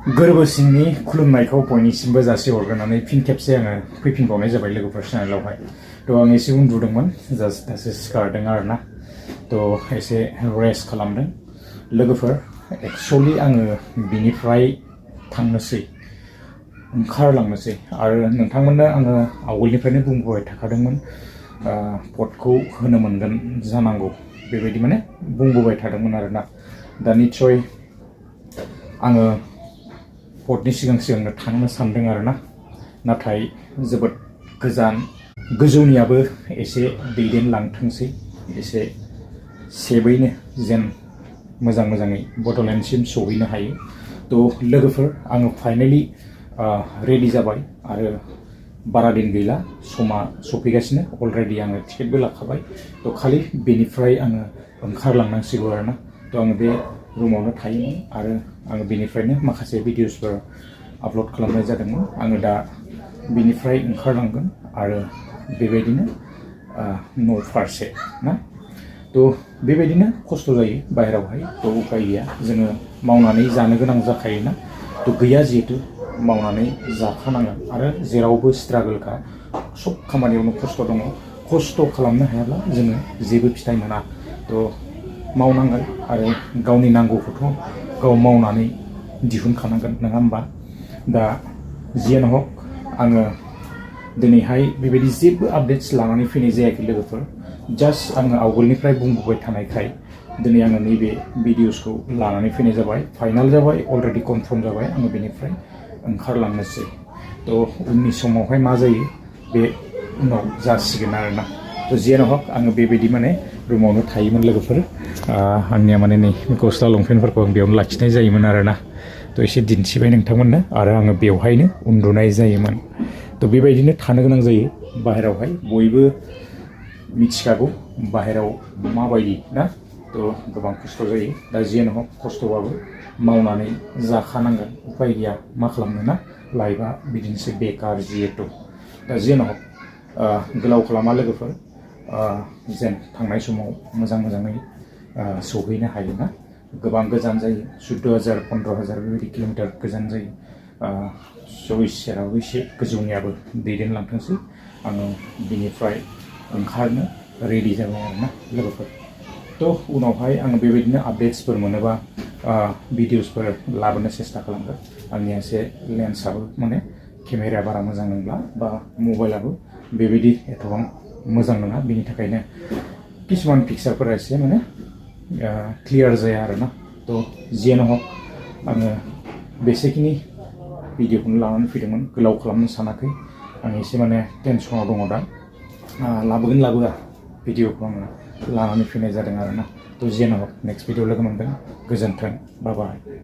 गोरबो सिंनि खुलुमनायखौ बयनिसिमबो जासिहरग्रोनानै फिन खेबसे आङो फैफिनबावनाय जाबाय लोगोफोर चेनेलावहाय। थ' आं एसे उन्दुदोंमोन, जास्ट दासो सिखारदों आरोना। थ' एसे रेस्ट खालामदों लोगोफोर। एक्सुअलि आङो बिनिफ्राय ओंखारलांनोसै आरो नोंथांमोननो आङो आवगोलनिफ्रायनो बुंबोबाय थाखादोंमोन पटखौ होनो मोनगोन जानांगौ, बेबायदि माने बुंबोबाय थादोंमोन आरोना। दा निस्सय आङो पटनि सिगांनो थांनो सानदों आरोना, नाथाय जोबोद गोजान। गोजौनियाबो एसे दैदेनलांथोंसै, एसे सेबैनो जेन मोजाङै बड'लेण्डसिम सौहैनो हायो। थ' लोगोफोर आङो फाइनालि रेडि जाबाय आरो बारा दिन गैला, समा सफैगासिनो। अलरेडि आङो टिकेटबो लाखाबाय। थ' खालि बेनिफ्राय आङो ओंखारलांनांसिगौ आरोना। थ' आङो बे रुमावनो थायोमोन आरो आङो बेनिफ्रायनो माखासे भिडिअसफोर आपल'ड खालामनाय जादोंमोन। आङो दा बेनिफ्राय ओंखारलांगोन आरो बेबायदिनो न' फारसे ना। थ' बेबायदिनो खस्थ' जायो बाहेरायावहाय। थ' उपाय गैया, जोङो मावनानै जानो गोनां जाखायोना। थ' गैया जिहेतु मावनानै जाखानांगोन आरो जेरावबो स्ट्रागोलखा, सब खामानियावनो खस्थ' दङ। खस्थ' खालामनो हायाब्ला जोङो जेबो फिथाइ मोना। थ' मावनांगोन आरो गावनि नांगौखौथ' गाव मावनानै दिहुनखानांगोन, नङा होमबा? दा जियानो हक, आङो दिनैहाय बेबायदि जेबो आपडेट्स लानानै फैनाय जायाखै लोगोफोर। जास्ट आङो आवगोलनिफ्राय बुंबोबाय थानायखाय दिनै आङो नैबे भिडिअसखौ लानानै फैनाय जाबाय। फाइनाल जाबाय, अलरेडि कनफार्म जाबाय, आङो बेनिफ्राय ओंखारलांनोसै। थ' उननि समावहाय मा जायो बे उनाव जासिगोन आरोना। थ' जियानो हक, आङो बेबायदि माने रुमावनो थायोमोन लोगोफोर। आंनिया माने नै गस्ला लंपेन्टफोरखौ आं बेयावनो लाखिनाय जायोमोन आरोना। थ' एसे दिन्थिबाय नोंथांमोननो, आरो आङो बेवहायनो उन्दुनाय जायोमोन। थ' बेबायदिनो थानो गोनां जायो बाहेरायावहाय। बयबो मिथिखागौ बाहेरायाव माबायदि ना। थ' गोबां खस्थ' जायो। दा जियानो हक, खस्थ'बाबो मावनानै जाखानांगोन, उपाय गैया, मा खालामनो ना। लाइफआ बिदिनोसै बेकार जिहेतु। दा जियानो हक, गोलाव खालामा लोगोफोर, जेन थांनाय समाव मोजाङै सौहैनो हायो ना। गोबां गोजान जायो, 14,000 15,000 बेबायदि किल'मिटार गोजान जायो। सेरावबो एसे गोजौनियाबो दैदेनलांथोंसै। आङो बिनिफ्राय ओंखारनो रेडि जाबाय आरोना लोगोफोर। थ' उनावहाय आङो बेबायदिनो आपडेट्सफोर मोनोबा भिडिअसफोर लाबोनो सेस्था खालामगोन। आंनिया एसे लेन्सआबो माने केमेराया बारा मोजां नंला, बा मबाइलाबो बेबायदि एथबां मोजां नङा। बेनि थाखायनो किसुमान पिक्सारफोरा एसे माने क्लियार जाया आरोना। थ' जियानो हक, आङो बेसेखिनि भिडिअखौनो लानानै फैदोंमोन, गोलाव खालामनो सानाखै। आं एसे माने टेनसनाव दङ दा, लाबोगोन लाबोआ भिडिअखौ आङो लानानै फैनाय जादों आरोना। थ' जियानो हक, नेक्स्ट भिडिअ लोगो मोनगोन। गोजोन्थों, बाय बाय।